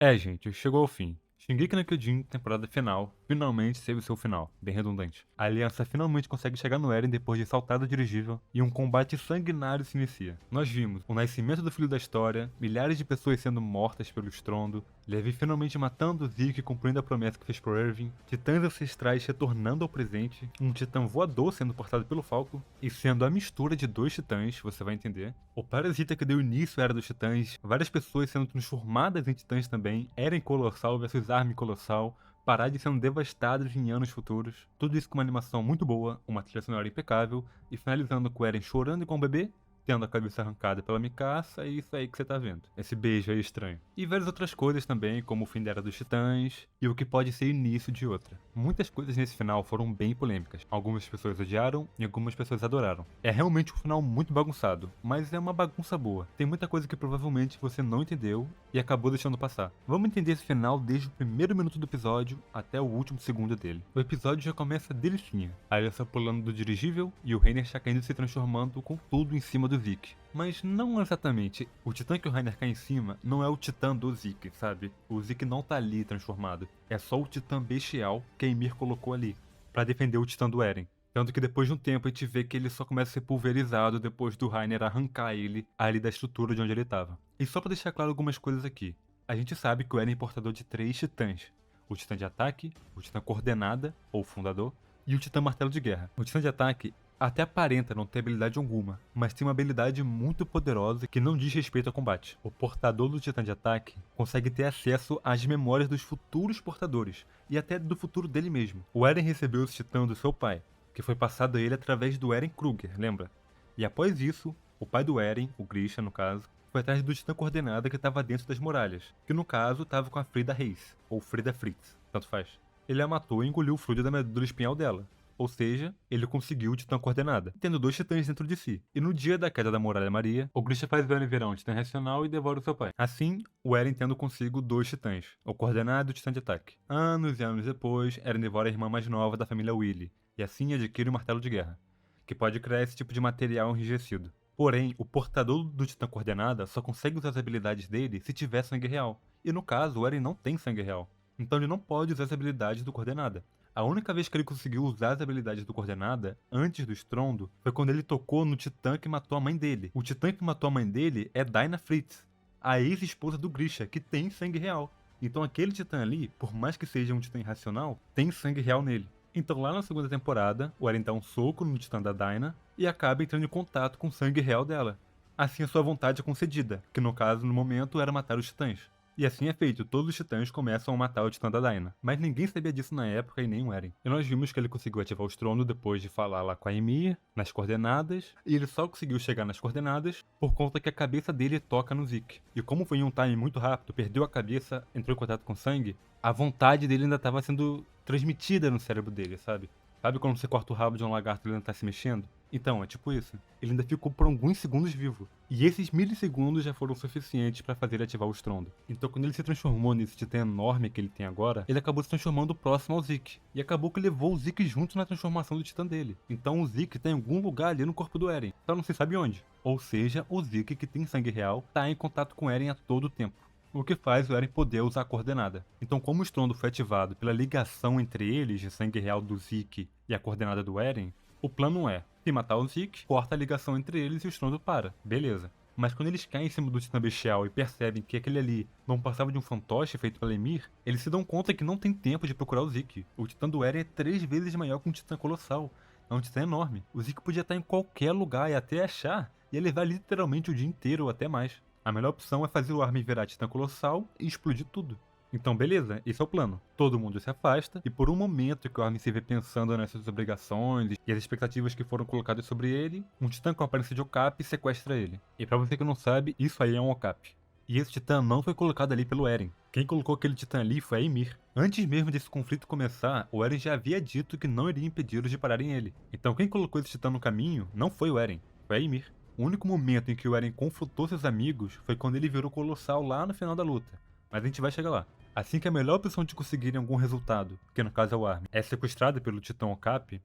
Gente, chegou ao fim. Shingeki no Kyojin, temporada final, finalmente teve seu final, bem redundante. A aliança finalmente consegue chegar no Eren depois de saltar do dirigível e um combate sanguinário se inicia. Nós vimos o nascimento do filho da história, milhares de pessoas sendo mortas pelo estrondo, Levi finalmente matando Zeke e cumprindo a promessa que fez pro Irving, titãs ancestrais retornando ao presente, um titã voador sendo portado pelo Falco, e sendo a mistura de dois titãs, você vai entender. O parasita que deu início à Era dos Titãs, várias pessoas sendo transformadas em titãs também, Eren Colossal versus Armin Colossal, Parade sendo devastados em anos futuros. Tudo isso com uma animação muito boa, uma trilha sonora impecável, e finalizando com Eren chorando igual um bebê, tendo a cabeça arrancada pela Mikasa, e isso aí que você tá vendo. Esse beijo aí estranho. E várias outras coisas também, como o fim da Era dos Titãs, e o que pode ser início de outra. Muitas coisas nesse final foram bem polêmicas. Algumas pessoas odiaram e algumas pessoas adoraram. É realmente um final muito bagunçado, mas é uma bagunça boa. Tem muita coisa que provavelmente você não entendeu e acabou deixando passar. Vamos entender esse final desde o primeiro minuto do episódio até o último segundo dele. O episódio já começa delicinha. A Arya pulando do dirigível e o Reiner já caindo e se transformando com tudo em cima do Zeke. Mas não exatamente. O titã que o Reiner cai em cima não é o titã do Zeke, sabe? O Zeke não tá ali transformado. É só o titã bestial que a Ymir colocou ali, pra defender o titã do Eren. Tanto que depois de um tempo a gente vê que ele só começa a ser pulverizado depois do Reiner arrancar ele ali da estrutura de onde ele tava. E só pra deixar claro algumas coisas aqui. A gente sabe que o Eren é portador de 3 titãs. O titã de ataque, o titã coordenada, ou fundador, e o titã martelo de guerra. O titã de ataque até aparenta não ter habilidade alguma, mas tem uma habilidade muito poderosa que não diz respeito ao combate. O portador do titã de ataque consegue ter acesso às memórias dos futuros portadores, e até do futuro dele mesmo. O Eren recebeu esse titã do seu pai, que foi passado a ele através do Eren Kruger, lembra? E após isso, o pai do Eren, o Grisha no caso, foi atrás do titã coordenada que estava dentro das muralhas, que no caso estava com a Frida Reis, ou Frida Fritz, tanto faz. Ele a matou e engoliu o fluido da medula espinhal dela. Ou seja, ele conseguiu o Titã Coordenada, tendo 2 titãs dentro de si. E no dia da queda da Muralha Maria, o Grisha faz o Eren virar um titã racional e devora o seu pai. Assim, o Eren tendo consigo 2 titãs, o Coordenado e o Titã de Ataque. Anos e anos depois, Eren devora a irmã mais nova da família Willy, e assim adquire o Martelo de Guerra, que pode criar esse tipo de material enrijecido. Porém, o portador do Titã Coordenada só consegue usar as habilidades dele se tiver sangue real. E no caso, o Eren não tem sangue real. Então ele não pode usar as habilidades do Coordenada. A única vez que ele conseguiu usar as habilidades do Coordenada, antes do estrondo, foi quando ele tocou no titã que matou a mãe dele. O titã que matou a mãe dele é Dinah Fritz, a ex-esposa do Grisha, que tem sangue real. Então aquele titã ali, por mais que seja um titã irracional, tem sangue real nele. Então lá na segunda temporada, o Eren dá um soco no titã da Dinah e acaba entrando em contato com o sangue real dela. Assim a sua vontade é concedida, que no caso, no momento, era matar os titãs. E assim é feito, todos os titãs começam a matar o titã da Dinah. Mas ninguém sabia disso na época e nem o Eren. E nós vimos que ele conseguiu ativar o estrondo depois de falar lá com a Ymir, nas coordenadas, e ele só conseguiu chegar nas coordenadas por conta que a cabeça dele toca no Zeke. E como foi em um time muito rápido, perdeu a cabeça, entrou em contato com o sangue, a vontade dele ainda estava sendo transmitida no cérebro dele, sabe? Sabe quando você corta o rabo de um lagarto e ele ainda tá se mexendo? Então, é tipo isso. Ele ainda ficou por alguns segundos vivo. E esses milissegundos já foram suficientes para fazer ele ativar o estrondo. Então, quando ele se transformou nesse titã enorme que ele tem agora, ele acabou se transformando próximo ao Zeke. E acabou que levou o Zeke junto na transformação do titã dele. Então, o Zeke tá em algum lugar ali no corpo do Eren. Só não se sabe onde. Ou seja, o Zeke, que tem sangue real, tá em contato com o Eren a todo tempo. O que faz o Eren poder usar a coordenada. Então, como o estrondo foi ativado pela ligação entre eles de sangue real do Zeke e a coordenada do Eren, o plano é, se matar o Zeke, corta a ligação entre eles e o estrondo para. Beleza. Mas quando eles caem em cima do titã bestial e percebem que aquele ali não passava de um fantoche feito pela Ymir, eles se dão conta que não tem tempo de procurar o Zeke. O titã do Eren é 3 vezes maior que um titã colossal. É um titã enorme. O Zeke podia estar em qualquer lugar e até achar, ia levar literalmente o dia inteiro ou até mais. A melhor opção é fazer o Armin virar titã colossal e explodir tudo. Então beleza, esse é o plano. Todo mundo se afasta, e por um momento que o Armin se vê pensando nessas obrigações e as expectativas que foram colocadas sobre ele, um titã com a aparência de Okapi sequestra ele. E pra você que não sabe, isso aí é um Okapi. E esse titã não foi colocado ali pelo Eren. Quem colocou aquele titã ali foi a Ymir. Antes mesmo desse conflito começar, o Eren já havia dito que não iria impedi-los de pararem ele. Então quem colocou esse titã no caminho não foi o Eren, foi a Ymir. O único momento em que o Eren confrontou seus amigos foi quando ele virou colossal lá no final da luta. Mas a gente vai chegar lá. Assim que a melhor opção de conseguirem algum resultado, que no caso é o Armin, é sequestrado pelo Titã Okapi,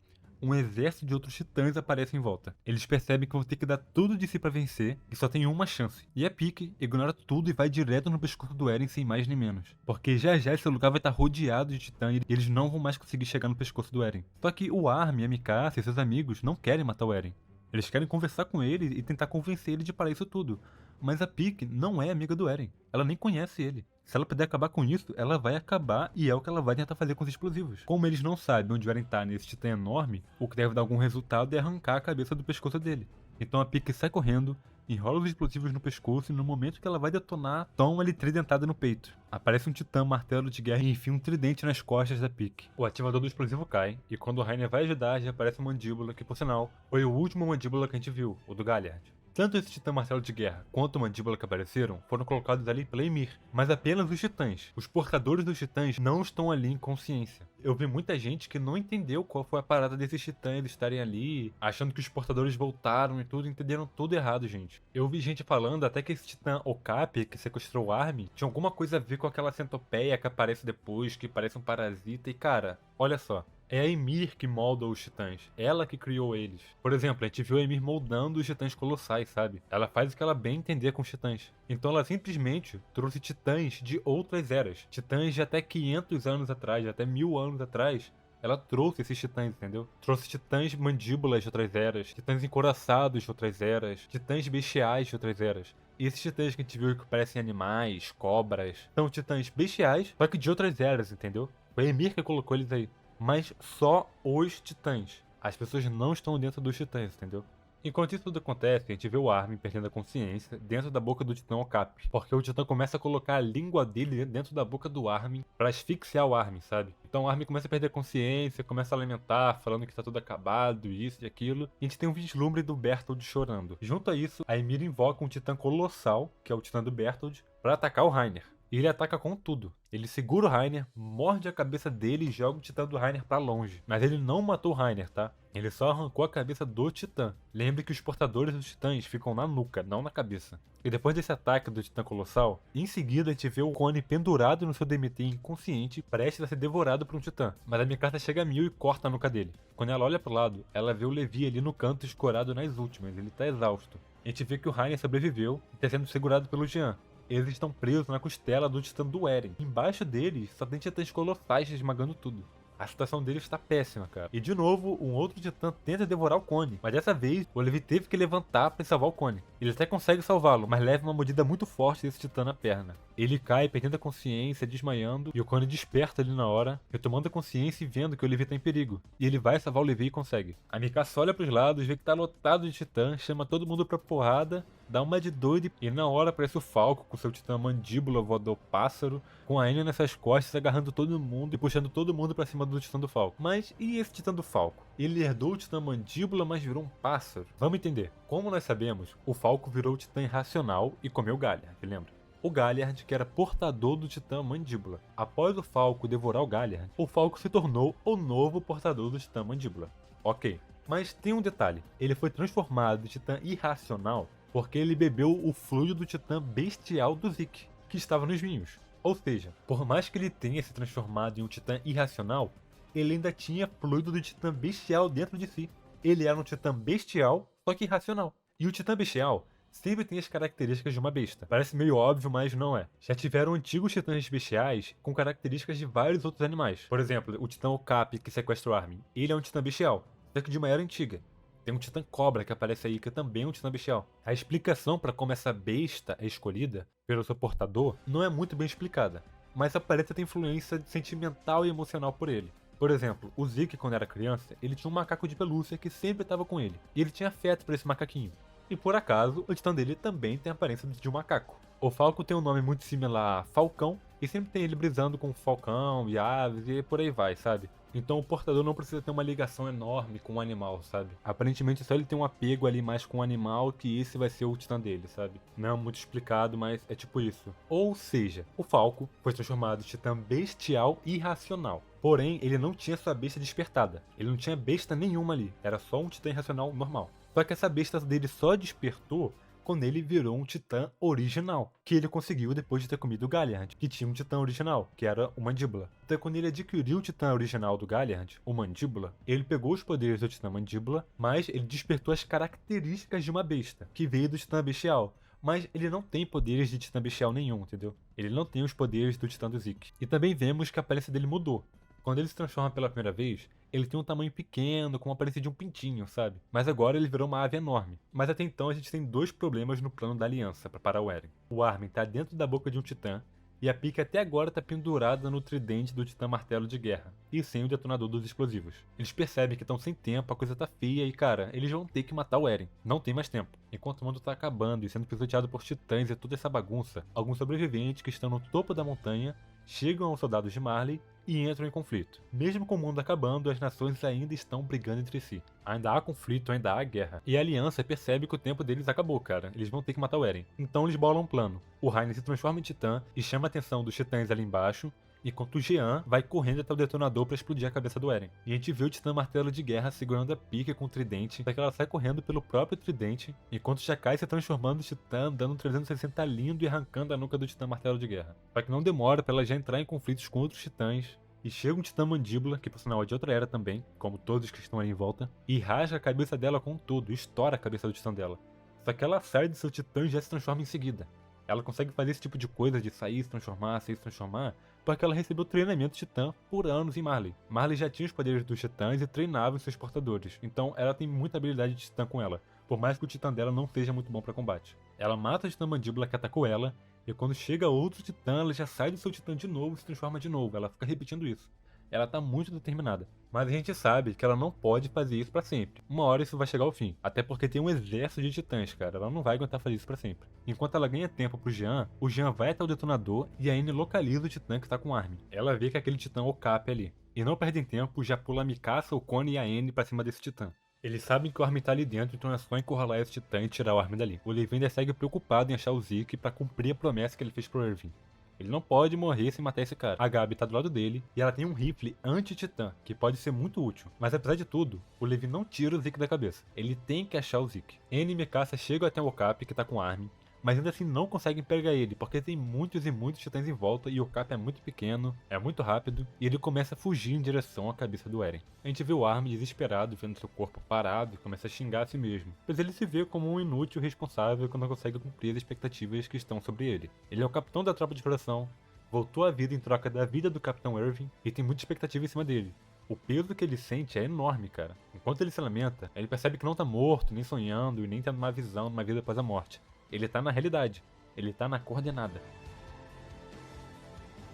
um exército de outros titãs aparece em volta. Eles percebem que vão ter que dar tudo de si pra vencer e só tem uma chance. E a Pieck ignora tudo e vai direto no pescoço do Eren sem mais nem menos. Porque já já esse lugar vai estar rodeado de titã e eles não vão mais conseguir chegar no pescoço do Eren. Só que o Armin, a Mikasa e seus amigos não querem matar o Eren. Eles querem conversar com ele e tentar convencer ele de parar isso tudo. Mas a Pieck não é amiga do Eren. Ela nem conhece ele. Se ela puder acabar com isso, ela vai acabar e é o que ela vai tentar fazer com os explosivos. Como eles não sabem onde o Eren tá nesse titã enorme, o que deve dar algum resultado é arrancar a cabeça do pescoço dele. Então a Pieck sai correndo, enrola os explosivos no pescoço e no momento que ela vai detonar, toma-lhe tridentada no peito. Aparece um titã martelo de guerra e enfia um tridente nas costas da Pieck. O ativador do explosivo cai, e quando o Reiner vai ajudar, já aparece uma mandíbula que, por sinal, foi o último mandíbula que a gente viu, o do Galliard. Tanto esse titã martelo de guerra quanto a mandíbula que apareceram foram colocados ali pela Ymir, mas apenas os titãs. Os portadores dos titãs não estão ali em consciência. Eu vi muita gente que não entendeu qual foi a parada desses titãs estarem ali, achando que os portadores voltaram e tudo, entenderam tudo errado, gente. Eu vi gente falando até que esse titã Okapi, que sequestrou o Armin, tinha alguma coisa a ver com aquela centopeia que aparece depois, que parece um parasita, e cara, olha só. É a Ymir que molda os titãs, ela que criou eles. Por exemplo, a gente viu a Ymir moldando os titãs colossais, sabe? Ela faz o que ela bem entender com os titãs. Então ela simplesmente trouxe titãs de outras eras. Titãs de até 500 anos atrás, de até 1000 anos atrás. Ela trouxe esses titãs, entendeu? Trouxe titãs mandíbulas de outras eras, titãs encouraçados de outras eras, titãs bestiais de outras eras. E esses titãs que a gente viu que parecem animais, cobras, são titãs bestiais, só que de outras eras, entendeu? Foi a Ymir que colocou eles aí. Mas só os titãs. As pessoas não estão dentro dos titãs, entendeu? Enquanto isso tudo acontece, a gente vê o Armin perdendo a consciência dentro da boca do titã Okapi. Porque o titã começa a colocar a língua dele dentro da boca do Armin pra asfixiar o Armin, sabe? Então o Armin começa a perder a consciência, começa a lamentar, falando que tá tudo acabado, isso e aquilo. E a gente tem um vislumbre do Bertold chorando. Junto a isso, a Ymir invoca um titã colossal, que é o titã do Bertold, pra atacar o Reiner. E ele ataca com tudo. Ele segura o Reiner, morde a cabeça dele e joga o titã do Reiner pra longe. Mas ele não matou o Reiner, tá? Ele só arrancou a cabeça do titã. Lembre que os portadores dos titãs ficam na nuca, não na cabeça. E depois desse ataque do titã colossal, em seguida a gente vê o Connie pendurado no seu DMT inconsciente, prestes a ser devorado por um titã. Mas a Mikasa chega a 1000 e corta a nuca dele. Quando ela olha pro lado, ela vê o Levi ali no canto escorado nas últimas, ele tá exausto. A gente vê que o Reiner sobreviveu e tá sendo segurado pelo Jean. Eles estão presos na costela do titã do Eren. Embaixo deles só tem titãs colossais esmagando tudo. A situação deles está péssima, cara. E de novo, um outro titã tenta devorar o Connie. Mas dessa vez, o Levi teve que levantar para salvar o Connie. Ele até consegue salvá-lo, mas leva uma mordida muito forte desse titã na perna. Ele cai, perdendo a consciência, desmaiando, e o Connie desperta ali na hora, retomando a consciência e vendo que o Levi tá em perigo. E ele vai salvar o Levi e consegue. A Mikasa olha pros lados, vê que tá lotado de titã, chama todo mundo pra porrada, dá uma de doido e na hora aparece o Falco com seu titã mandíbula voador pássaro, com a Enya nessas costas agarrando todo mundo e puxando todo mundo pra cima do titã do Falco. Mas e esse titã do Falco? Ele herdou o titã mandíbula, mas virou um pássaro. Vamos entender. Como nós sabemos, o Falco virou o titã irracional e comeu Galliard, lembra? O Galliard, que era portador do titã mandíbula. Após o Falco devorar o Galliard, o Falco se tornou o novo portador do titã mandíbula. Ok. Mas tem um detalhe. Ele foi transformado de titã irracional porque ele bebeu o fluido do titã bestial do Zeke, que estava nos vinhos. Ou seja, por mais que ele tenha se transformado em um titã irracional, ele ainda tinha fluido do titã bestial dentro de si. Ele era um titã bestial, só que irracional. E o titã bestial sempre tem as características de uma besta. Parece meio óbvio, mas não é. Já tiveram antigos titãs bestiais com características de vários outros animais. Por exemplo, o titã Okapi, que sequestra o Armin. Ele é um titã bestial, só que de uma era antiga. Tem um titã cobra que aparece aí, que também é um titã bestial. A explicação para como essa besta é escolhida pelo seu portador não é muito bem explicada, mas aparece ter influência sentimental e emocional por ele. Por exemplo, o Zeke, quando era criança, ele tinha um macaco de pelúcia que sempre estava com ele, e ele tinha afeto por esse macaquinho. E por acaso, o titã dele também tem a aparência de um macaco. O Falco tem um nome muito similar a Falcão, e sempre tem ele brisando com falcão e aves e por aí vai, sabe? Então o portador não precisa ter uma ligação enorme com o animal, sabe? Aparentemente só ele tem um apego ali mais com o animal, que esse vai ser o titã dele, sabe? Não é muito explicado, mas é tipo isso. Ou seja, o Falco foi transformado em titã bestial e irracional. Porém, ele não tinha sua besta despertada. Ele não tinha besta nenhuma ali. Era só um titã irracional normal. Só que essa besta dele só despertou quando ele virou um titã original, que ele conseguiu depois de ter comido o Galliard, que tinha um titã original, que era o Mandíbula. Então quando ele adquiriu o titã original do Galliard, o Mandíbula, ele pegou os poderes do titã Mandíbula, mas ele despertou as características de uma besta, que veio do titã bestial. Mas ele não tem poderes de titã bestial nenhum, entendeu? Ele não tem os poderes do titã do Zeke. E também vemos que a aparência dele mudou. Quando ele se transforma pela primeira vez, ele tem um tamanho pequeno, com a aparência de um pintinho, sabe? Mas agora ele virou uma ave enorme. Mas até então a gente tem dois problemas no plano da aliança para parar o Eren. O Armin tá dentro da boca de um titã, e a pica até agora tá pendurada no tridente do titã martelo de guerra, e sem o detonador dos explosivos. Eles percebem que estão sem tempo, a coisa tá feia e cara, eles vão ter que matar o Eren. Não tem mais tempo. Enquanto o mundo tá acabando e sendo pisoteado por titãs e toda essa bagunça, alguns sobreviventes que estão no topo da montanha chegam aos soldados de Marley e entram em conflito. Mesmo com o mundo acabando, as nações ainda estão brigando entre si. Ainda há conflito, ainda há guerra. E a aliança percebe que o tempo deles acabou, cara. Eles vão ter que matar o Eren. Então eles bolam um plano. O Rainer se transforma em titã e chama a atenção dos titãs ali embaixo, enquanto o Jean vai correndo até o detonador para explodir a cabeça do Eren. E a gente vê o titã martelo de guerra segurando a pica com o tridente, até que ela sai correndo pelo próprio tridente, enquanto já cai se transformando no titã, dando um 360 lindo e arrancando a nuca do titã martelo de guerra. Só que não demora para ela já entrar em conflitos com outros titãs, e chega um titã mandíbula, que por sinal é de outra era também, como todos que estão ali em volta, e rasga a cabeça dela com tudo, estoura a cabeça do titã dela. Só que ela sai do seu titã e já se transforma em seguida. Ela consegue fazer esse tipo de coisa de sair, se transformar, porque ela recebeu treinamento titã por anos em Marley. Marley já tinha os poderes dos titãs e treinava os seus portadores, então ela tem muita habilidade de titã com ela, por mais que o titã dela não seja muito bom para combate. Ela mata o titã mandíbula que atacou ela, e quando chega outro titã, ela já sai do seu titã de novo e se transforma de novo, ela fica repetindo isso. Ela tá muito determinada. Mas a gente sabe que ela não pode fazer isso pra sempre. Uma hora isso vai chegar ao fim. Até porque tem um exército de titãs, cara. Ela não vai aguentar fazer isso pra sempre. Enquanto ela ganha tempo pro Jean, o Jean vai até o detonador e a Anne localiza o titã que tá com o Armin. Ela vê que é aquele titã Okapi ali. E não perdem tempo, já pula a Mikasa, o Connie e a Anne pra cima desse titã. Eles sabem que o Armin tá ali dentro, então é só encurralar esse titã e tirar o Armin dali. O Levi ainda segue preocupado em achar o Zeke pra cumprir a promessa que ele fez pro Erwin. Ele não pode morrer sem matar esse cara. A Gabi tá do lado dele e ela tem um rifle anti-titã, que pode ser muito útil. Mas apesar de tudo, o Levi não tira o Zeke da cabeça. Ele tem que achar o Zeke. Anne e Mikasa chegam até o Okapi, que tá com o Armin, mas ainda assim não conseguem pegar ele, porque tem muitos e muitos titãs em volta e o Okapi é muito pequeno, é muito rápido, e ele começa a fugir em direção à cabeça do Eren. A gente vê o Armin desesperado, vendo seu corpo parado e começa a xingar a si mesmo, pois ele se vê como um inútil responsável que não consegue cumprir as expectativas que estão sobre ele. Ele é o capitão da tropa de exploração, voltou à vida em troca da vida do Capitão Erwin e tem muita expectativa em cima dele. O peso que ele sente é enorme, cara. Enquanto ele se lamenta, ele percebe que não tá morto, nem sonhando e nem tendo uma visão de uma vida após a morte. Ele tá na realidade. Ele tá na coordenada.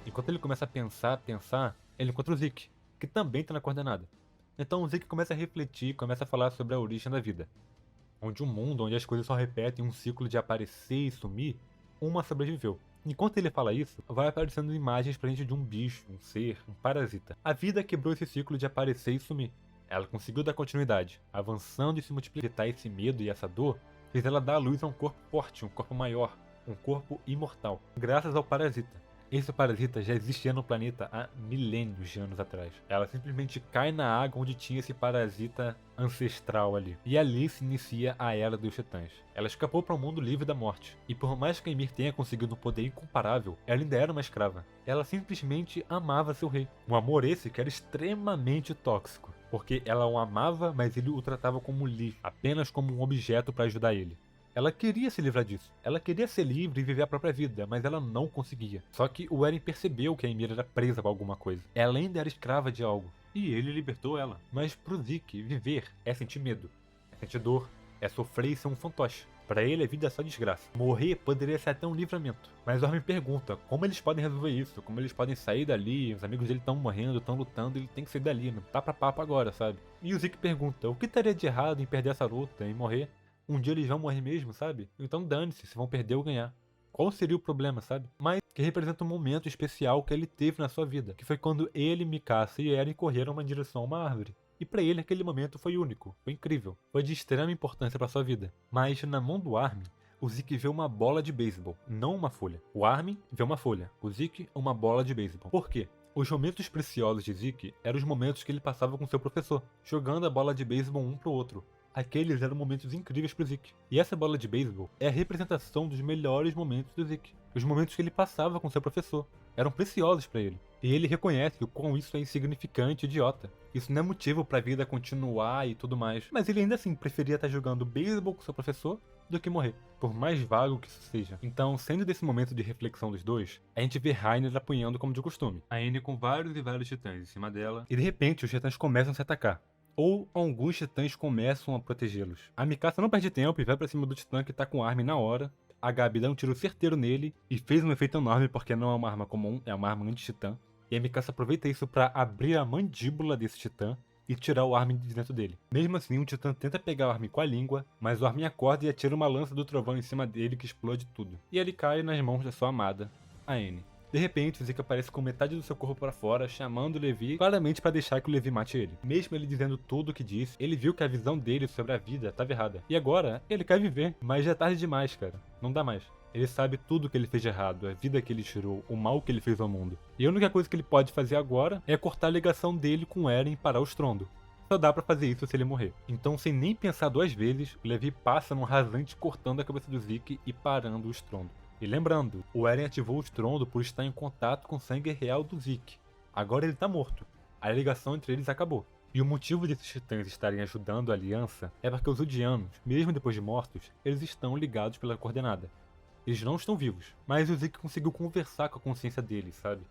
Enquanto ele começa a pensar, ele encontra o Zeke, que também tá na coordenada. Então o Zeke começa a refletir, começa a falar sobre a origem da vida. Onde um mundo onde as coisas só repetem um ciclo de aparecer e sumir, uma sobreviveu. Enquanto ele fala isso, vai aparecendo imagens pra gente de um bicho, um ser, um parasita. A vida quebrou esse ciclo de aparecer e sumir. Ela conseguiu dar continuidade, avançando e se multiplicar. Esse medo e essa dor fez ela dar à luz a um corpo forte, um corpo maior, um corpo imortal, graças ao parasita. Esse parasita já existia no planeta há milênios de anos atrás. Ela simplesmente cai na água onde tinha esse parasita ancestral ali. E ali se inicia a Era dos Titãs. Ela escapou para um mundo livre da morte. E por mais que a Ymir tenha conseguido um poder incomparável, ela ainda era uma escrava. Ela simplesmente amava seu rei. Um amor esse que era extremamente tóxico. Porque ela o amava, mas ele o tratava como lixo, apenas como um objeto para ajudar ele. Ela queria se livrar disso. Ela queria ser livre e viver a própria vida, mas ela não conseguia. Só que o Eren percebeu que a Ymir era presa por alguma coisa. Ela ainda era escrava de algo. E ele libertou ela. Mas pro Zeke, viver é sentir medo. É sentir dor. É sofrer e ser um fantoche. Pra ele a vida é só desgraça. Morrer poderia ser até um livramento. Mas o Armin pergunta como eles podem resolver isso, como eles podem sair dali, os amigos dele estão morrendo, estão lutando, ele tem que sair dali, não tá pra papo agora, sabe? E o Zeke pergunta, o que estaria de errado em perder essa luta, em morrer? Um dia eles vão morrer mesmo, sabe? Então dane-se, se vão perder ou ganhar. Qual seria o problema, sabe? Mas que representa um momento especial que ele teve na sua vida, que foi quando ele, Mikasa e Eren correram em direção a uma árvore. E pra ele aquele momento foi único, foi incrível, foi de extrema importância pra sua vida. Mas na mão do Armin, o Zeke vê uma bola de beisebol, não uma folha. O Armin vê uma folha, o Zeke uma bola de beisebol. Por quê? Os momentos preciosos de Zeke eram os momentos que ele passava com seu professor, jogando a bola de beisebol um pro outro. Aqueles eram momentos incríveis pro Zeke. E essa bola de beisebol é a representação dos melhores momentos do Zeke. Os momentos que ele passava com seu professor. Eram preciosos pra ele. E ele reconhece o quão isso é insignificante e idiota. Isso não é motivo pra vida continuar e tudo mais. Mas ele ainda assim preferia estar jogando beisebol com seu professor do que morrer, por mais vago que isso seja. Então, sendo desse momento de reflexão dos dois, a gente vê Rainer apunhando como de costume. A Anne com vários e vários titãs em cima dela, e de repente os titãs começam a se atacar. Ou alguns titãs começam a protegê-los. A Mikasa não perde tempo e vai pra cima do titã que tá com arma na hora. A Gabi dá um tiro certeiro nele e fez um efeito enorme porque não é uma arma comum, é uma arma anti-titã. E a Mikasa aproveita isso pra abrir a mandíbula desse titã e tirar o Armin de dentro dele. Mesmo assim, o titã tenta pegar o Armin com a língua, mas o Armin acorda e atira uma lança do trovão em cima dele que explode tudo. E ele cai nas mãos da sua amada, a Anne. De repente, o Zeke aparece com metade do seu corpo para fora, chamando o Levi, claramente para deixar que o Levi mate ele. Mesmo ele dizendo tudo o que disse, ele viu que a visão dele sobre a vida estava errada. E agora, ele quer viver, mas já é tarde demais, cara. Não dá mais. Ele sabe tudo que ele fez de errado, a vida que ele tirou, o mal que ele fez ao mundo. E a única coisa que ele pode fazer agora é cortar a ligação dele com Eren e parar o estrondo. Só dá pra fazer isso se ele morrer. Então, sem nem pensar duas vezes, o Levi passa num rasante cortando a cabeça do Zeke e parando o estrondo. E lembrando, o Eren ativou o estrondo por estar em contato com o sangue real do Zeke. Agora ele tá morto. A ligação entre eles acabou. E o motivo desses titãs estarem ajudando a aliança é porque os Odianos, mesmo depois de mortos, eles estão ligados pela coordenada. Eles não estão vivos, mas o Zeke conseguiu conversar com a consciência deles, sabe?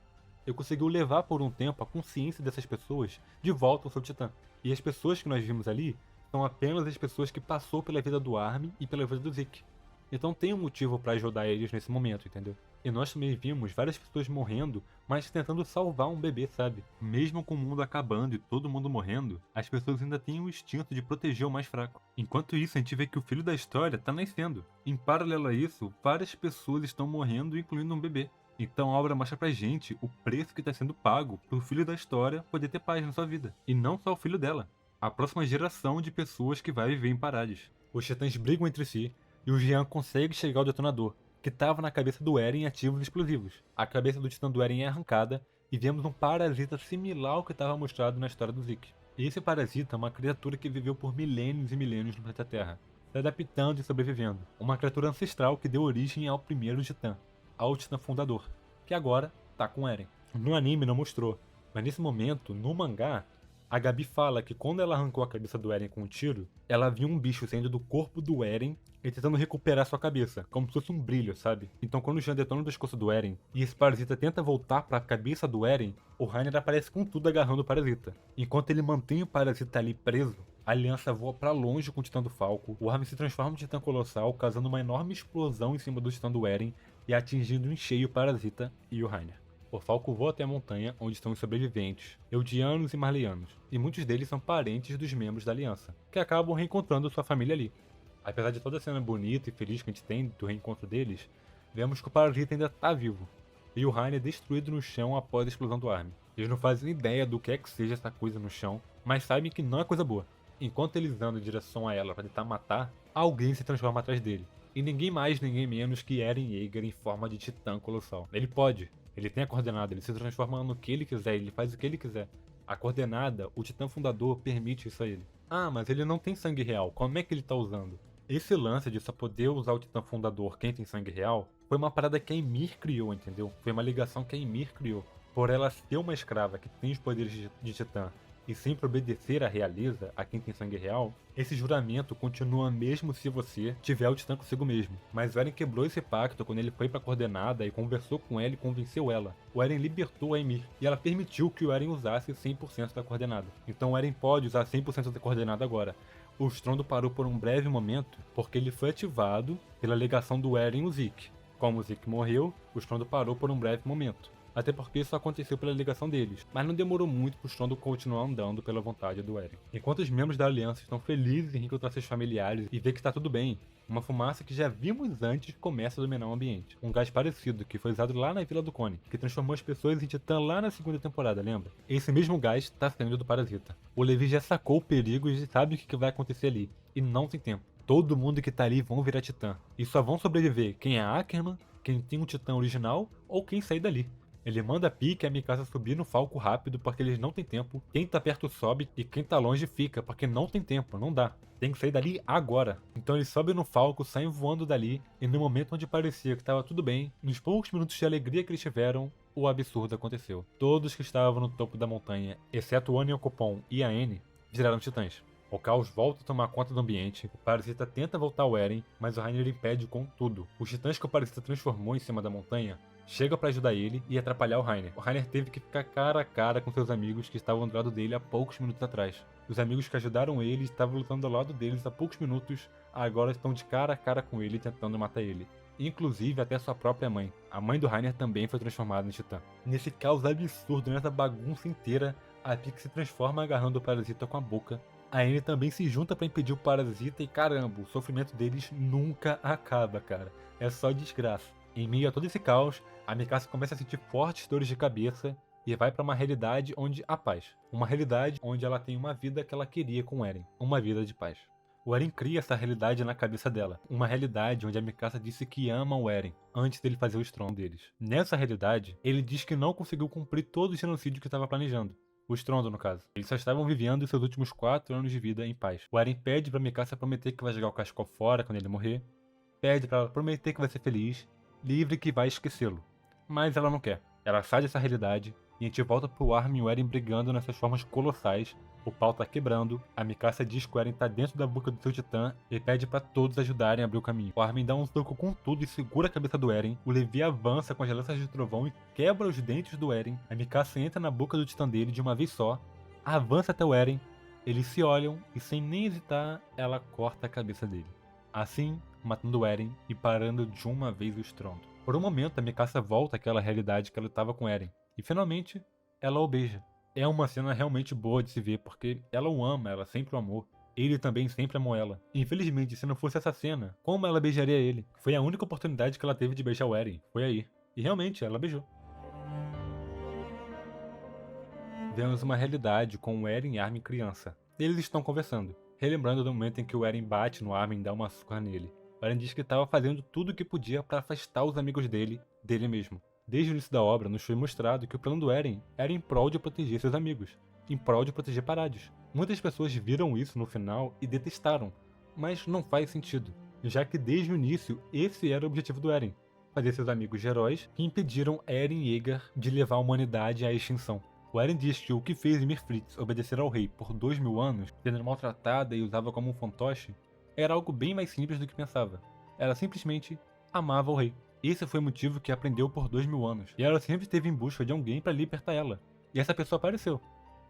Ele conseguiu levar por um tempo a consciência dessas pessoas de volta ao seu titã. E as pessoas que nós vimos ali são apenas as pessoas que passou pela vida do Armin e pela vida do Zeke. Então tem um motivo pra ajudar eles nesse momento, entendeu? E nós também vimos várias pessoas morrendo, mas tentando salvar um bebê, sabe? Mesmo com o mundo acabando e todo mundo morrendo, as pessoas ainda têm o instinto de proteger o mais fraco. Enquanto isso, a gente vê que o filho da história tá nascendo. Em paralelo a isso, várias pessoas estão morrendo, incluindo um bebê. Então a obra mostra pra gente o preço que está sendo pago pro filho da história poder ter paz na sua vida. E não só o filho dela. A próxima geração de pessoas que vai viver em Parades. Os titãs brigam entre si, e o Jean consegue chegar ao detonador, que estava na cabeça do Eren ativos explosivos. A cabeça do titã do Eren é arrancada, e vemos um parasita similar ao que estava mostrado na história do Zeke. E esse parasita é uma criatura que viveu por milênios e milênios no planeta Terra, se adaptando e sobrevivendo. Uma criatura ancestral que deu origem ao primeiro titã, ao titã fundador, que agora tá com Eren. No anime não mostrou, mas nesse momento, no mangá, a Gabi fala que quando ela arrancou a cabeça do Eren com um tiro, ela viu um bicho saindo do corpo do Eren e tentando recuperar sua cabeça, como se fosse um brilho, sabe? Então quando o Jean detona o pescoço do Eren e esse parasita tenta voltar para a cabeça do Eren, o Reiner aparece com tudo agarrando o parasita. Enquanto ele mantém o parasita ali preso, a aliança voa para longe com o Titã do Falco, o Armin se transforma no Titã Colossal, causando uma enorme explosão em cima do Titã do Eren e atingindo em cheio o parasita e o Reiner. O Falco voa até a montanha onde estão os sobreviventes, Eldianos e Marleyanos, e muitos deles são parentes dos membros da aliança, que acabam reencontrando sua família ali. Apesar de toda a cena bonita e feliz que a gente tem do reencontro deles, vemos que o parasita ainda está vivo, e o Reiner é destruído no chão após a explosão do Armin. Eles não fazem ideia do que é que seja essa coisa no chão, mas sabem que não é coisa boa. Enquanto eles andam em direção a ela para tentar matar, alguém se transforma atrás dele. E ninguém mais, ninguém menos que Eren Yeager em forma de titã colossal. Ele pode. Ele tem a coordenada, ele se transforma no que ele quiser, ele faz o que ele quiser. A coordenada, o titã fundador, permite isso a ele. Ah, mas ele não tem sangue real, como é que ele tá usando? Esse lance de só poder usar o titã fundador quem tem sangue real, foi uma parada que a Ymir criou, entendeu? Foi uma ligação que a Ymir criou. Por ela ser uma escrava que tem os poderes de titã e sempre obedecer à realeza, a quem tem sangue real, esse juramento continua mesmo se você tiver o titã consigo mesmo. Mas o Eren quebrou esse pacto quando ele foi pra coordenada e conversou com ela e convenceu ela. O Eren libertou a Ymir e ela permitiu que o Eren usasse 100% da coordenada. Então o Eren pode usar 100% da coordenada agora. O estrondo parou por um breve momento porque ele foi ativado pela ligação do Eren e o Zeke. Como o Zeke morreu, o estrondo parou por um breve momento. Até porque isso aconteceu pela ligação deles, mas não demorou muito pro estrondo continuar andando pela vontade do Eren. Enquanto os membros da aliança estão felizes em reencontrar seus familiares e ver que tá tudo bem, uma fumaça que já vimos antes começa a dominar o ambiente. Um gás parecido que foi usado lá na Vila do Cone, que transformou as pessoas em titã lá na segunda temporada, lembra? Esse mesmo gás tá saindo do parasita. O Levi já sacou o perigo e sabe o que vai acontecer ali, e não tem tempo. Todo mundo que tá ali vão virar titã, e só vão sobreviver quem é Ackerman, quem tem um titã original ou quem sair dali. Ele manda a Pieck e a Mikasa subir no Falco rápido porque eles não têm tempo. Quem tá perto sobe e quem tá longe fica, porque não tem tempo, não dá. Tem que sair dali agora. Então eles sobem no Falco, saem voando dali, e no momento onde parecia que tava tudo bem, nos poucos minutos de alegria que eles tiveram, o absurdo aconteceu. Todos que estavam no topo da montanha, exceto o Onion Copon e a Anne, viraram titãs. O caos volta a tomar conta do ambiente, o Parasita tenta voltar ao Eren, mas o Reiner impede com tudo. Os titãs que o Parasita transformou em cima da montanha chegam para ajudar ele e atrapalhar o Reiner. O Reiner teve que ficar cara a cara com seus amigos que estavam do lado dele há poucos minutos atrás. Os amigos que ajudaram ele estavam lutando ao lado deles há poucos minutos, agora estão de cara a cara com ele tentando matar ele. Inclusive até sua própria mãe. A mãe do Reiner também foi transformada em titã. Nesse caos absurdo, nessa bagunça inteira, a Pieck se transforma agarrando o Parasita com a boca. A Anne também se junta pra impedir o Parasita e caramba, o sofrimento deles nunca acaba, cara. É só desgraça. Em meio a todo esse caos, a Mikasa começa a sentir fortes dores de cabeça e vai pra uma realidade onde há paz. Uma realidade onde ela tem uma vida que ela queria com o Eren. Uma vida de paz. O Eren cria essa realidade na cabeça dela. Uma realidade onde a Mikasa disse que ama o Eren antes dele fazer o estrondo deles. Nessa realidade, ele diz que não conseguiu cumprir todo o genocídio que estava planejando. O estrondo, no caso. Eles só estavam vivendo seus últimos 4 anos de vida em paz. O Eren pede pra Mikasa prometer que vai jogar o cachecol fora quando ele morrer. Pede pra ela prometer que vai ser feliz, livre e que vai esquecê-lo. Mas ela não quer. Ela sai dessa realidade e a gente volta pro Armin e o Eren brigando nessas formas colossais. O pau tá quebrando, a Mikasa diz que o Eren tá dentro da boca do seu titã e pede pra todos ajudarem a abrir o caminho. O Armin dá um soco com tudo e segura a cabeça do Eren. O Levi avança com as lanças de trovão e quebra os dentes do Eren. A Mikasa entra na boca do titã dele de uma vez só, avança até o Eren. Eles se olham e sem nem hesitar, ela corta a cabeça dele. Assim, matando o Eren e parando de uma vez o estrondo. Por um momento, a Mikasa volta àquela realidade que ela estava com Eren. E finalmente, ela o beija. É uma cena realmente boa de se ver, porque ela o ama, ela sempre o amou. Ele também sempre amou ela. Infelizmente, se não fosse essa cena, como ela beijaria ele? Foi a única oportunidade que ela teve de beijar o Eren. Foi aí. E realmente, ela beijou. Vemos uma realidade com o Eren e Armin criança. Eles estão conversando, relembrando do momento em que o Eren bate no Armin e dá uma surra nele. O Eren diz que estava fazendo tudo o que podia para afastar os amigos dele mesmo. Desde o início da obra, nos foi mostrado que o plano do Eren era em prol de proteger seus amigos, em prol de proteger Parades. Muitas pessoas viram isso no final e detestaram, mas não faz sentido, já que desde o início esse era o objetivo do Eren, fazer seus amigos heróis que impediram Eren Yeager de levar a humanidade à extinção. O Eren diz que o que fez Ymir Fritz obedecer ao rei por 2000 anos, sendo maltratada e usava como um fantoche, era algo bem mais simples do que pensava. Ela simplesmente amava o rei. Esse foi o motivo que aprendeu por 2000 anos, e ela sempre esteve em busca de alguém para libertar ela. E essa pessoa apareceu,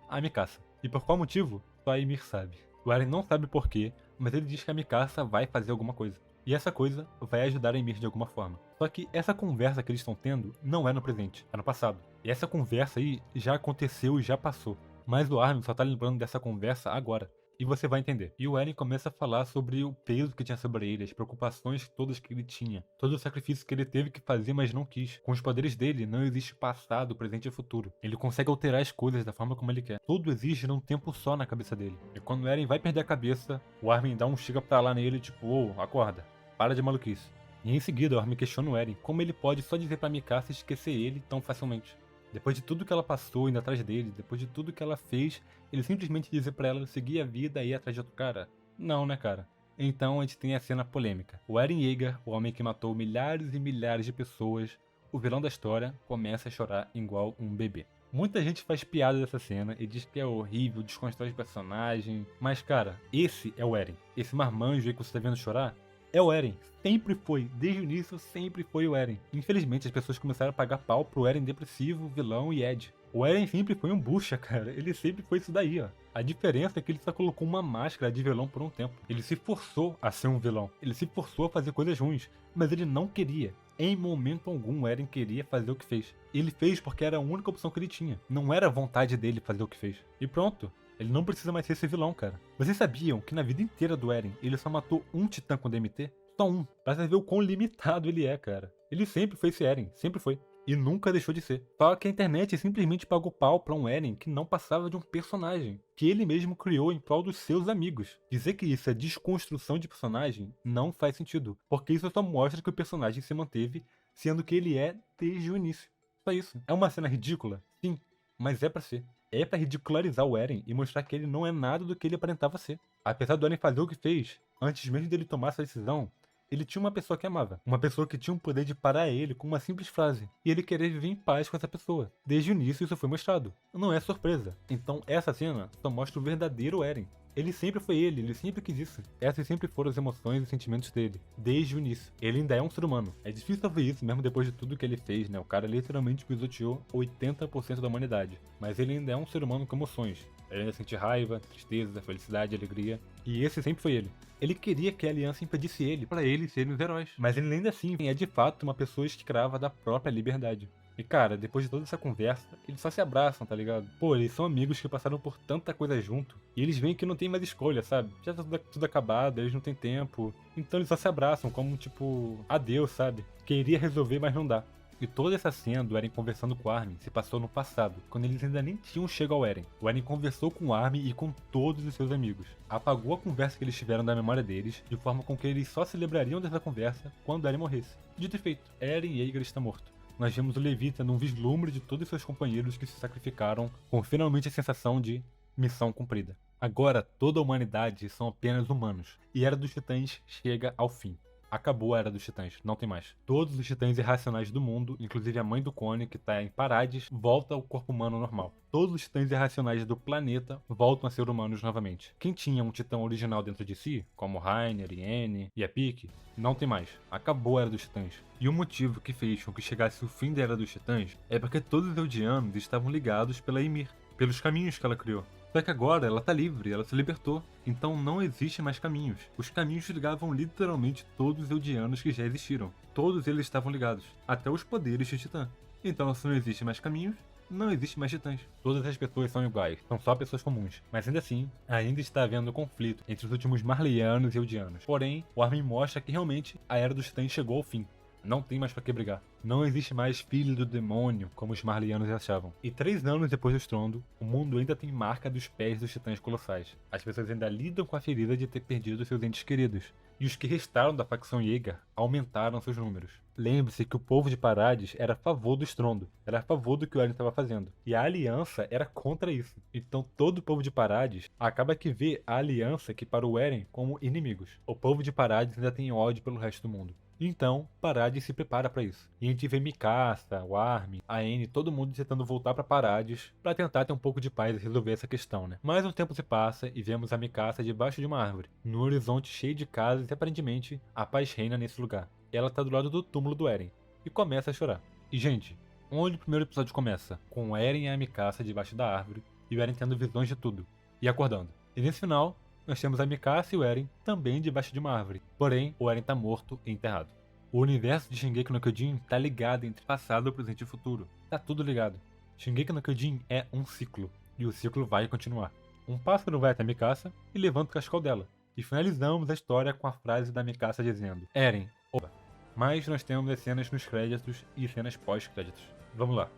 a Mikasa. E por qual motivo? Só a Ymir sabe. O Eren não sabe porquê, mas ele diz que a Mikasa vai fazer alguma coisa. E essa coisa vai ajudar a Ymir de alguma forma. Só que essa conversa que eles estão tendo não é no presente, é no passado. E essa conversa aí já aconteceu e já passou. Mas o Armin só tá lembrando dessa conversa agora. E você vai entender. E o Eren começa a falar sobre o peso que tinha sobre ele, as preocupações todas que ele tinha, todo o sacrifício que ele teve que fazer, mas não quis. Com os poderes dele, não existe passado, presente e futuro. Ele consegue alterar as coisas da forma como ele quer. Tudo existe num tempo só na cabeça dele. E quando o Eren vai perder a cabeça, o Armin dá um chega pra lá nele, tipo, ô, acorda, para de maluquice. E em seguida, o Armin questiona o Eren como ele pode só dizer pra Mikasa esquecer ele tão facilmente. Depois de tudo que ela passou indo atrás dele, depois de tudo que ela fez, ele simplesmente dizer pra ela seguir a vida e ir atrás de outro cara? Não, né, cara? Então a gente tem a cena polêmica. O Eren Yeager, o homem que matou milhares e milhares de pessoas, o vilão da história, começa a chorar igual um bebê. Muita gente faz piada dessa cena e diz que é horrível, desconstrói o personagem. Mas cara, esse é o Eren. Esse marmanjo aí que você tá vendo chorar, é o Eren. Sempre foi. Desde o início, sempre foi o Eren. Infelizmente, as pessoas começaram a pagar pau pro Eren depressivo, vilão e Ed. O Eren sempre foi um bucha, cara. Ele sempre foi isso daí, ó. A diferença é que ele só colocou uma máscara de vilão por um tempo. Ele se forçou a ser um vilão. Ele se forçou a fazer coisas ruins. Mas ele não queria. Em momento algum, o Eren queria fazer o que fez. Ele fez porque era a única opção que ele tinha. Não era a vontade dele fazer o que fez. E pronto. Ele não precisa mais ser esse vilão, cara. Vocês sabiam que na vida inteira do Eren, ele só matou um titã com DMT? Só um. Pra você ver o quão limitado ele é, cara. Ele sempre foi esse Eren. Sempre foi. E nunca deixou de ser. Só que a internet simplesmente pagou pau pra um Eren que não passava de um personagem, que ele mesmo criou em prol dos seus amigos. Dizer que isso é desconstrução de personagem não faz sentido, porque isso só mostra que o personagem se manteve sendo que ele é desde o início. só isso. É uma cena ridícula? Sim, mas é pra ser. É pra ridicularizar o Eren e mostrar que ele não é nada do que ele aparentava ser. Apesar do Eren fazer o que fez, antes mesmo dele tomar essa decisão, ele tinha uma pessoa que amava. Uma pessoa que tinha o poder de parar ele com uma simples frase. E ele querer viver em paz com essa pessoa. Desde o início isso foi mostrado. Não é surpresa. Então essa cena só mostra o verdadeiro Eren. Ele sempre foi ele sempre quis isso. Essas sempre foram as emoções e sentimentos dele, desde o início. Ele ainda é um ser humano. É difícil ver isso mesmo depois de tudo que ele fez, né? O cara literalmente pisoteou 80% da humanidade. Mas ele ainda é um ser humano com emoções. Ele ainda sente raiva, tristeza, felicidade, alegria. E esse sempre foi ele. Ele queria que a aliança impedisse ele, pra eles serem os heróis. Mas ele ainda assim é de fato uma pessoa escrava da própria liberdade. E cara, depois de toda essa conversa, eles só se abraçam, tá ligado? Pô, eles são amigos que passaram por tanta coisa junto. E eles veem que não tem mais escolha, sabe? Já tá tudo acabado, eles não têm tempo. Então eles só se abraçam como tipo, adeus, sabe? Queria resolver, mas não dá. E toda essa cena do Eren conversando com o Armin se passou no passado, quando eles ainda nem tinham chego ao Eren. O Eren conversou com o Armin e com todos os seus amigos. Apagou a conversa que eles tiveram da memória deles, de forma com que eles só se lembrariam dessa conversa quando Eren morresse. Dito e feito, Eren Yeager está morto. Nós vemos o Levi tendo um vislumbre de todos seus companheiros que se sacrificaram, com finalmente a sensação de missão cumprida. Agora toda a humanidade são apenas humanos, e a Era dos Titãs chega ao fim. Acabou a Era dos Titãs, não tem mais. Todos os titãs irracionais do mundo, inclusive a mãe do Cone, que tá em Parades, volta ao corpo humano normal. Todos os titãs irracionais do planeta voltam a ser humanos novamente. Quem tinha um titã original dentro de si, como Rainer, Yen e a Pieck, não tem mais. Acabou a Era dos Titãs. E o motivo que fez com que chegasse o fim da Era dos Titãs é porque todos os Eldianos estavam ligados pela Ymir, pelos caminhos que ela criou. Só que agora ela tá livre, ela se libertou. Então não existe mais caminhos. Os caminhos ligavam literalmente todos os Eldianos que já existiram. Todos eles estavam ligados, até os poderes de Titã. Então se não existe mais caminhos, não existe mais titãs. Todas as pessoas são iguais, são só pessoas comuns. Mas ainda assim, ainda está havendo conflito entre os últimos Marleyanos e Eldianos. Porém, o Armin mostra que realmente a Era dos Titãs chegou ao fim. Não tem mais pra que brigar. Não existe mais filho do demônio, como os Marleyanos achavam. E 3 anos depois do estrondo, o mundo ainda tem marca dos pés dos titãs colossais. As pessoas ainda lidam com a ferida de ter perdido seus entes queridos. E os que restaram da facção Yeager aumentaram seus números. Lembre-se que o povo de Parades era a favor do estrondo, era a favor do que o Eren estava fazendo. E a aliança era contra isso. Então todo o povo de Parades acaba que vê a aliança que para o Eren como inimigos. O povo de Parades ainda tem ódio pelo resto do mundo. Então, Parades se prepara para isso. E a gente vê Mikasa, o Armin, a Anne, todo mundo tentando voltar para Parades para tentar ter um pouco de paz e resolver essa questão, né? Mais um tempo se passa e vemos a Mikasa debaixo de uma árvore, no horizonte cheio de casas e aparentemente a paz reina nesse lugar. Ela tá do lado do túmulo do Eren e começa a chorar. E gente, onde o primeiro episódio começa? Com o Eren e a Mikasa debaixo da árvore e o Eren tendo visões de tudo e acordando. E nesse final, nós temos a Mikasa e o Eren também debaixo de uma árvore. Porém, o Eren tá morto e enterrado. O universo de Shingeki no Kyojin tá ligado entre passado, presente e futuro. Tá tudo ligado. Shingeki no Kyojin é um ciclo, e o ciclo vai continuar. Um pássaro vai até Mikasa e levanta o cascal dela. E finalizamos a história com a frase da Mikasa dizendo: Eren, oba. Mas nós temos as cenas nos créditos e cenas pós-créditos. Vamos lá.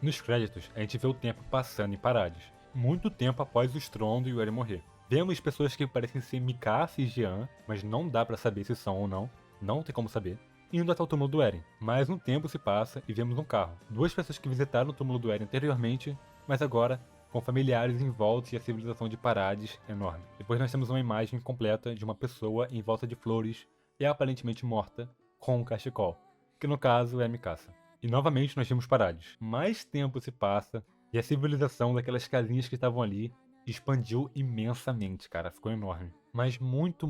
Nos créditos, a gente vê o tempo passando em Parades. Muito tempo após o estrondo e o Eren morrer. Vemos pessoas que parecem ser Mikasa e Jean, mas não dá pra saber se são ou não. Não tem como saber. Indo até o túmulo do Eren. Mais um tempo se passa e vemos um carro. 2 pessoas que visitaram o túmulo do Eren anteriormente, mas agora com familiares em volta e a civilização de Parades enorme. Depois nós temos uma imagem completa de uma pessoa em volta de flores e aparentemente morta, com um cachecol, que no caso é a Mikasa. E novamente nós vemos Parades. Mais tempo se passa e a civilização daquelas casinhas que estavam ali expandiu imensamente, cara, ficou enorme. Mas muito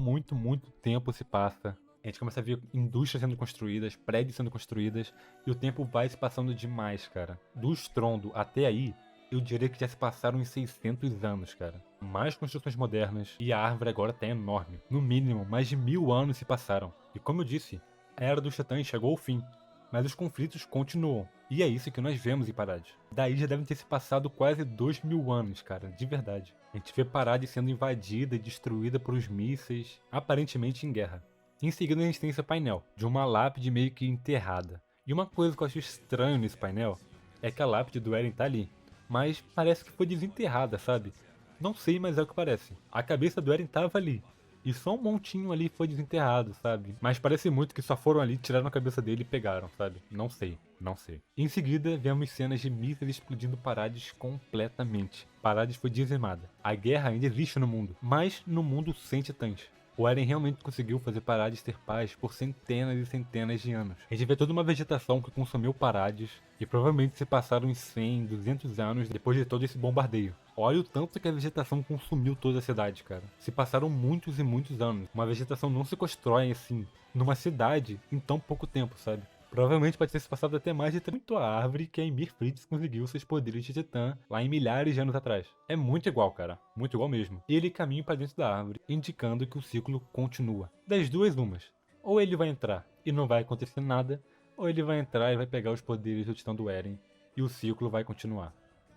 tempo se passa. A gente começa a ver indústrias sendo construídas, prédios sendo construídas, e o tempo vai se passando demais, cara. Do estrondo até aí, eu diria que já se passaram uns 600 anos, cara. Mais construções modernas, e a árvore agora tá enorme. No mínimo, mais de 1000 anos se passaram. E como eu disse, a Era dos Titãs chegou ao fim, mas os conflitos continuam. E é isso que nós vemos em Parades. Daí já devem ter se passado quase 2000 anos, cara, de verdade. A gente vê Parades sendo invadida e destruída por os mísseis, aparentemente em guerra. Em seguida a gente tem esse painel, de uma lápide meio que enterrada. E uma coisa que eu acho estranho nesse painel é que a lápide do Eren tá ali, mas parece que foi desenterrada, sabe? Não sei, mas é o que parece. A cabeça do Eren tava ali, e só um montinho ali foi desenterrado, sabe? Mas parece muito que só foram ali, tiraram a cabeça dele e pegaram, sabe? Não sei. Não sei. Em seguida, vemos cenas de mísseis explodindo Parades completamente. Parades foi dizimada. A guerra ainda existe no mundo, mas no mundo sem titãs. O Eren realmente conseguiu fazer Parades ter paz por centenas e centenas de anos. A gente vê toda uma vegetação que consumiu Parades e provavelmente se passaram uns 100, 200 anos depois de todo esse bombardeio. Olha o tanto que a vegetação consumiu toda a cidade, cara. Se passaram muitos e muitos anos. Uma vegetação não se constrói assim, numa cidade, em tão pouco tempo, sabe? Provavelmente pode ter se passado até mais de muito a árvore que a Ymir Fritz conseguiu seus poderes de titã lá em milhares de anos atrás. É muito igual, cara. Muito igual mesmo. E ele caminha para dentro da árvore, indicando que o ciclo continua. Das duas, umas. Ou ele vai entrar e não vai acontecer nada, ou ele vai entrar e vai pegar os poderes do titã do Eren e o ciclo vai continuar.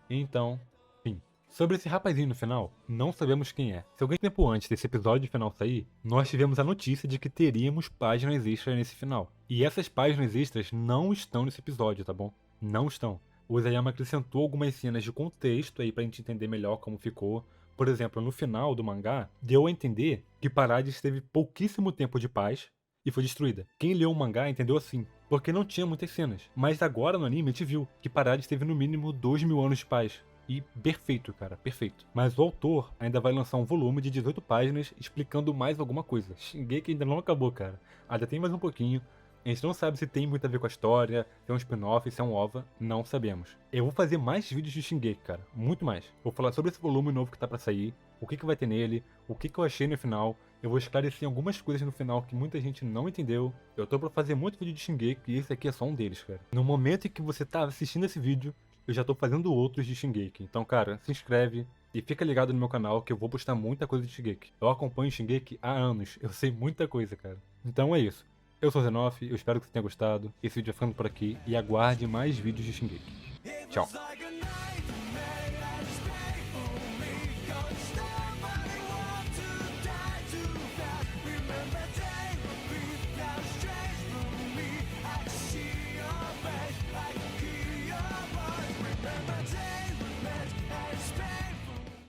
Então, fim. Sobre esse rapazinho no final, não sabemos quem é. Se algum tempo antes desse episódio final sair, nós tivemos a notícia de que teríamos páginas extras nesse final. E essas páginas extras não estão nesse episódio, tá bom? Não estão. O Isayama acrescentou algumas cenas de contexto aí pra gente entender melhor como ficou. Por exemplo, no final do mangá, deu a entender que Parades teve pouquíssimo tempo de paz e foi destruída. Quem leu o mangá entendeu assim, porque não tinha muitas cenas. Mas agora no anime a gente viu que Parades teve no mínimo 2000 anos de paz. E perfeito, cara, perfeito. Mas o autor ainda vai lançar um volume de 18 páginas explicando mais alguma coisa. Shingeki ainda não acabou, cara. Ainda tem mais um pouquinho. A gente não sabe se tem muito a ver com a história, se é um spin-off, se é um OVA, não sabemos. Eu vou fazer mais vídeos de Shingeki, cara, muito mais. Vou falar sobre esse volume novo que tá pra sair, o que vai ter nele, o que eu achei no final. Eu vou esclarecer algumas coisas no final que muita gente não entendeu. Eu tô pra fazer muito vídeo de Shingeki e esse aqui é só um deles, cara. No momento em que você tá assistindo esse vídeo, eu já tô fazendo outros de Shingeki. Então, cara, se inscreve e fica ligado no meu canal que eu vou postar muita coisa de Shingeki. Eu acompanho Shingeki há anos, eu sei muita coisa, cara. Então é isso. Eu sou o Zenoff, eu espero que você tenha gostado. Esse vídeo vai ficando por aqui e aguarde mais vídeos de Shingeki. Tchau.